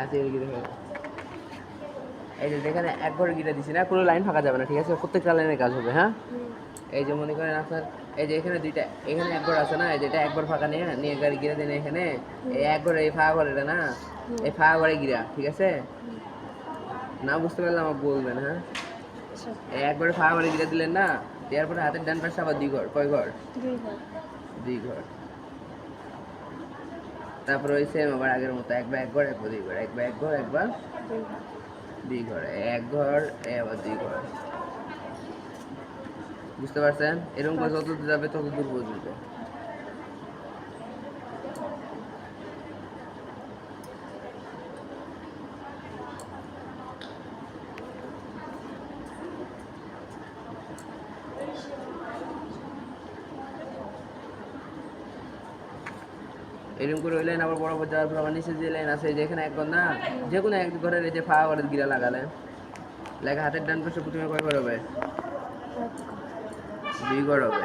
কাছে গিয়ে দেখে এই যে যেখানে এক ঘরে গিয়ে দিছি না, কোনো লাইন ফাঁকা যাবে না, ঠিক আছে? প্রত্যেকটা লাইনের কাজ হবে, হ্যাঁ? এই যে মনে করেন আপনার এই যে এখানে দুইটা, এখানে এক ঘর আছে না, এই যেটা একবার ফাঁকা নিয়ে নিয়ে গাড়ি গিরে দেন এখানে, এই এক ঘরে এই ফাঁকা ঘর এটা না, এই ফাঁকা ঘরে গিরা, ঠিক আছে? না বুঝতে পারলে আমার বলবেন, হ্যাঁ? এই একবারে ফাঁকা ঘরে গিরে দিলেন না, দেওয়ার পরে হাতের ডান পাশে আবার দুই ঘর, কয় ঘর? দুই ঘর। তারপরে ওই সেম আবার আগের মতো একবার এক ঘর একবার দুই ঘর, একবার এক ঘর একবার দুই ঘর, এক ঘর আবার দুই ঘর। বুঝতে পারছেন? এরকম করে যত দূর যাবে তত দূর পর্যন্ত। এরকম করে ওই লাইন আবার বরাবর যাওয়ার পর আমার নিচে যে লাইন আছে যেখানে এক ঘর না, যে কোনো এক ঘরের এই যে ফাঁকা ঘরের গিরা লাগালেন, লেখা হাতের ডান পাশে প্রথমে কয় ঘর হবে? দুই ঘর হবে,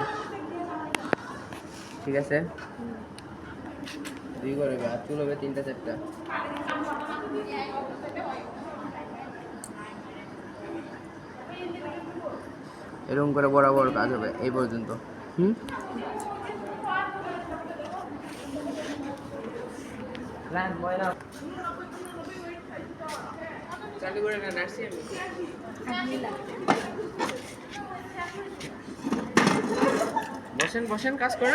ঠিক আছে? দুই ঘর হবে, আর চুল হবে তিনটা চারটা। এরকম করে বরাবর কাজ হবে এই পর্যন্ত। চালু করে না নার্সি বসেন বসেন কাজ করেন।